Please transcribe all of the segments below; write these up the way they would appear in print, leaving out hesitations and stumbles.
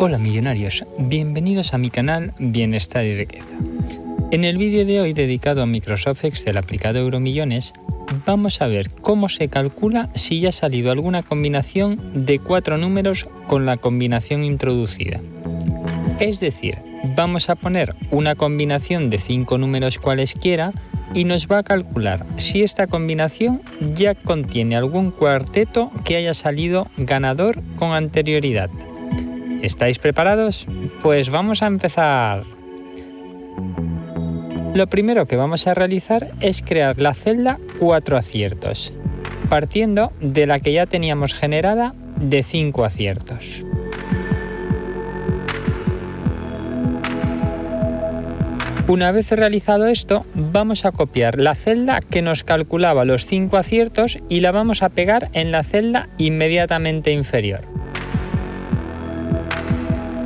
Hola millonarios, bienvenidos a mi canal Bienestar y Riqueza. En el vídeo de hoy dedicado a Microsoft Excel aplicado a Euromillones, vamos a ver cómo se calcula si ya ha salido alguna combinación de 4 números con la combinación introducida. Es decir, vamos a poner una combinación de 5 números cualesquiera y nos va a calcular si esta combinación ya contiene algún cuarteto que haya salido ganador con anterioridad. ¿Estáis preparados? Pues vamos a empezar. Lo primero que vamos a realizar es crear la celda 4 aciertos, partiendo de la que ya teníamos generada de 5 aciertos. Una vez realizado esto, vamos a copiar la celda que nos calculaba los 5 aciertos y la vamos a pegar en la celda inmediatamente inferior.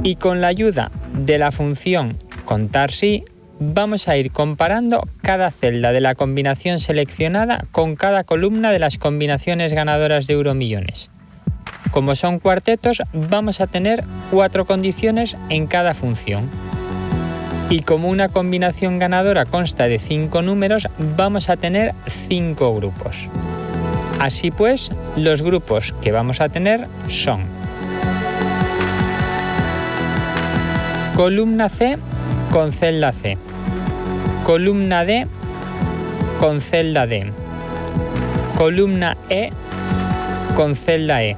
Y con la ayuda de la función contar si, vamos a ir comparando cada celda de la combinación seleccionada con cada columna de las combinaciones ganadoras de Euromillones. Como son cuartetos, vamos a tener 4 condiciones en cada función. Y como una combinación ganadora consta de 5 números, vamos a tener 5 grupos. Así pues, los grupos que vamos a tener son columna C con celda C, columna D con celda D, columna E con celda E,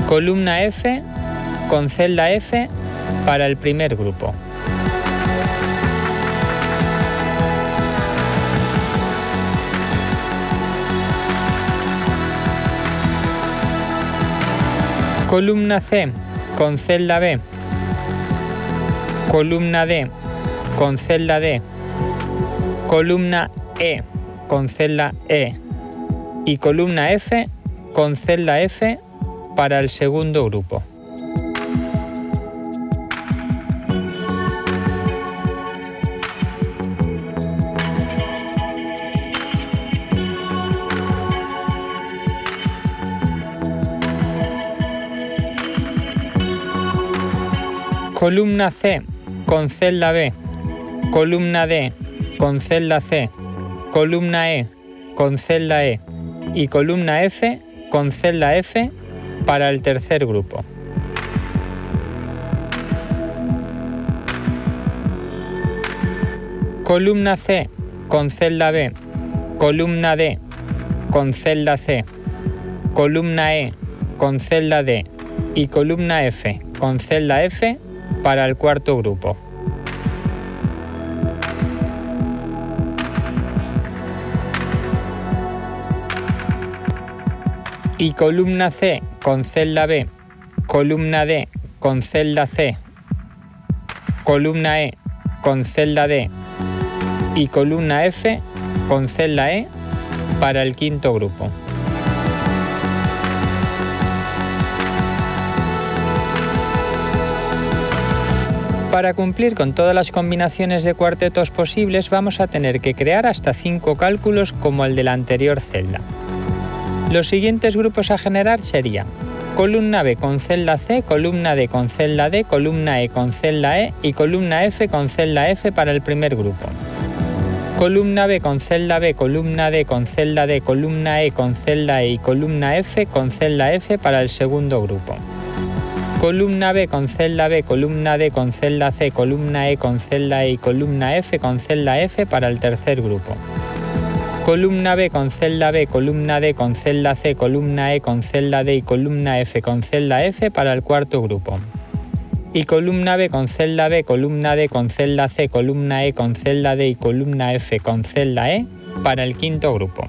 columna F con celda F para el primer grupo. Columna C con celda B, columna D con celda D, columna E con celda E y columna F con celda F para el segundo grupo. Columna C con celda B, columna D con celda C, columna E con celda E y columna F con celda F para el tercer grupo. Columna C con celda B, columna D con celda C, columna E con celda D y columna F con celda F para el cuarto grupo. Y columna C con celda B, columna D con celda C, columna E con celda D y columna F con celda E para el quinto grupo. Para cumplir con todas las combinaciones de cuartetos posibles vamos a tener que crear hasta 5 cálculos como el de la anterior celda. Los siguientes grupos a generar serían columna B con celda C, columna D con celda D, columna E con celda E y columna F con celda F para el primer grupo. Columna B con celda B, columna D con celda D, columna E con celda E y columna F con celda F para el segundo grupo. Columna B con celda B, columna D con celda C, columna E con celda E y columna F con celda F para el tercer grupo. Columna B con celda B, columna D con celda C, columna E con celda D y columna F con celda F para el cuarto grupo. Y columna B con celda B, columna D con celda C, columna E con celda D y columna F con celda E para el quinto grupo.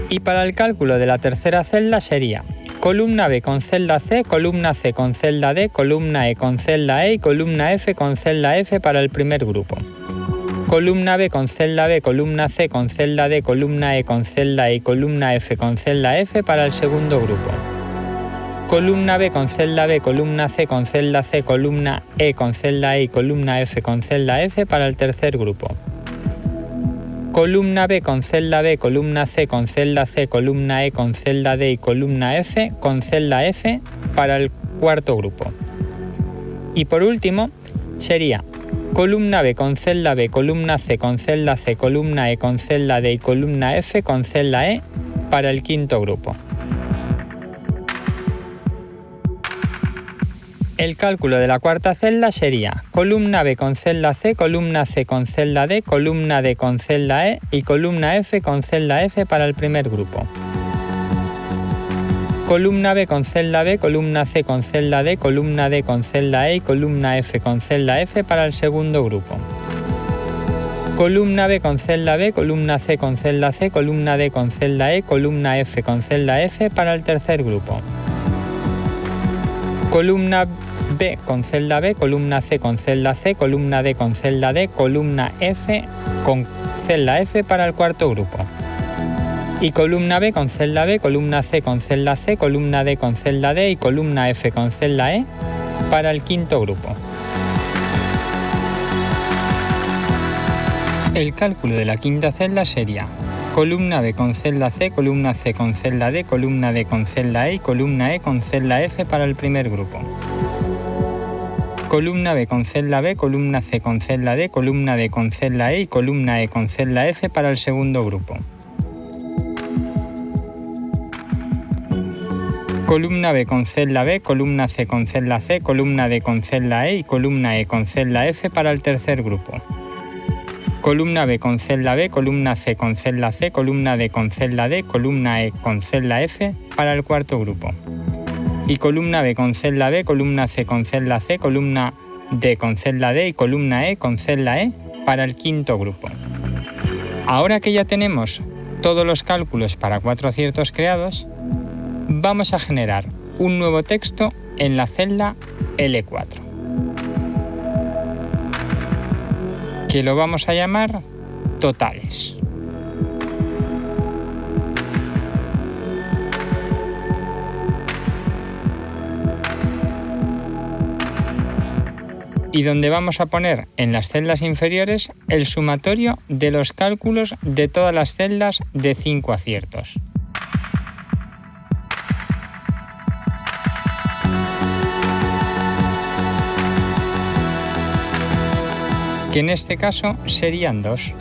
Y para el cálculo de la tercera celda sería columna B con celda C, columna C con celda D, columna E con celda E y columna F con celda F para el primer grupo. Columna B con celda B, columna C con celda D, columna E con celda E y columna F con celda F para el segundo grupo. Columna B con celda B, columna C con celda C, columna E con celda E y columna F con celda F para el tercer grupo. columna B con celda B, columna C con celda C, columna E con celda D y columna F con celda F para el cuarto grupo. Y por último, sería columna B con celda B, columna C con celda C, columna E con celda D y columna F con celda E para el quinto grupo. El cálculo de la cuarta celda sería columna B con celda C con celda D, columna D con celda E y columna F con celda F para el primer grupo. Columna B con celda B, columna C con celda D, columna D con celda E y columna F con celda F para el segundo grupo. Columna B con celda B, columna C con celda C, columna D con celda E, columna F con celda F para el tercer grupo. Columna B con celda B, columna C con celda C, columna D con celda D, columna F con celda F para el cuarto grupo. Y columna B con celda B, columna C con celda C, columna D con celda D y columna F con celda E para el quinto grupo. El cálculo de la quinta celda sería columna B con celda C con celda D, columna D con celda E y columna E con celda F para el primer grupo. Columna B con celda B, columna C con celda D, columna D con celda E y columna E con celda F para el segundo grupo. Columna B con celda B, columna C con celda C, columna D con celda E y columna E con celda F para el tercer grupo. Columna B con celda B, columna C con celda C, columna D con celda D, columna E con celda F para el cuarto grupo. Y columna B con celda B, columna C con celda C, columna D con celda D y columna E con celda E para el quinto grupo. Ahora que ya tenemos todos los cálculos para 4 aciertos creados, vamos a generar un nuevo texto en la celda L4, que lo vamos a llamar totales. Y donde vamos a poner en las celdas inferiores el sumatorio de los cálculos de todas las celdas de 5 aciertos. Que en este caso serían 2,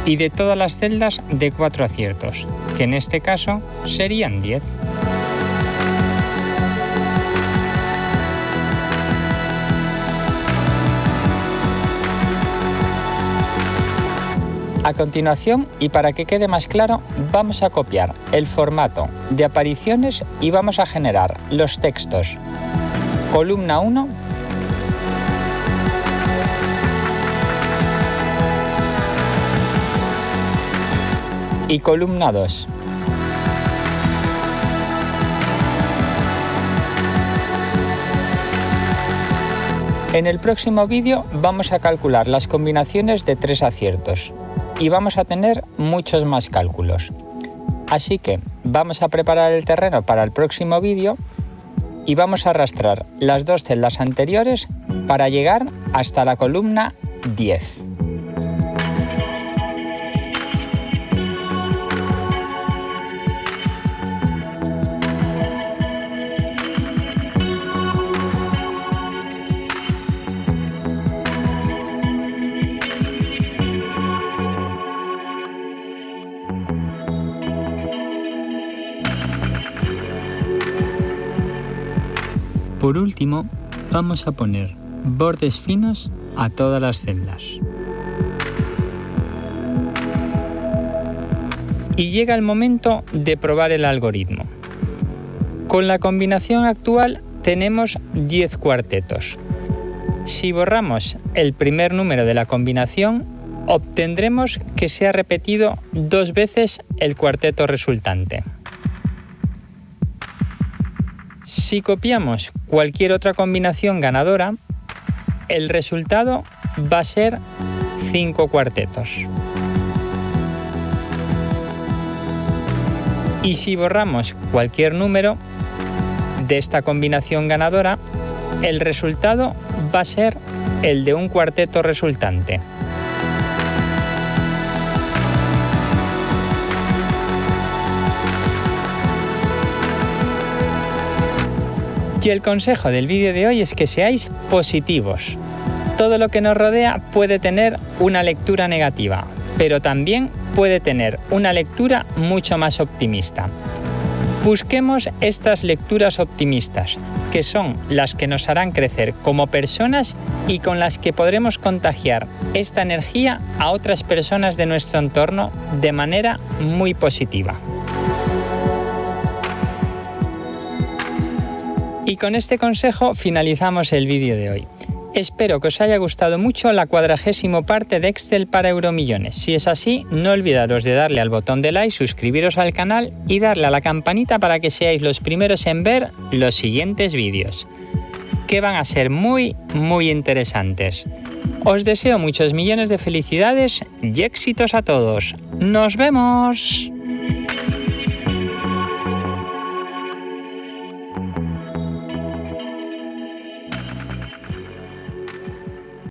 y de todas las celdas de 4 aciertos, que en este caso serían 10. A continuación, y para que quede más claro, vamos a copiar el formato de apariciones y vamos a generar los textos columna 1, y columna 2. En el próximo vídeo vamos a calcular las combinaciones de 3 aciertos y vamos a tener muchos más cálculos. Así que vamos a preparar el terreno para el próximo vídeo y vamos a arrastrar las 2 celdas anteriores para llegar hasta la columna 10. Por último, vamos a poner bordes finos a todas las celdas. Y llega el momento de probar el algoritmo. Con la combinación actual tenemos 10 cuartetos. Si borramos el primer número de la combinación, obtendremos que se ha repetido 2 veces el cuarteto resultante. Si copiamos cualquier otra combinación ganadora, el resultado va a ser 5 cuartetos. Y si borramos cualquier número de esta combinación ganadora, el resultado va a ser el de un cuarteto resultante. Y el consejo del vídeo de hoy es que seáis positivos. Todo lo que nos rodea puede tener una lectura negativa, pero también puede tener una lectura mucho más optimista. Busquemos estas lecturas optimistas, que son las que nos harán crecer como personas y con las que podremos contagiar esta energía a otras personas de nuestro entorno de manera muy positiva. Y con este consejo finalizamos el vídeo de hoy. Espero que os haya gustado mucho la 40ª parte de Excel para Euromillones. Si es así, no olvidaros de darle al botón de like, suscribiros al canal y darle a la campanita para que seáis los primeros en ver los siguientes vídeos, que van a ser muy interesantes. Os deseo muchos millones de felicidades y éxitos a todos. ¡Nos vemos!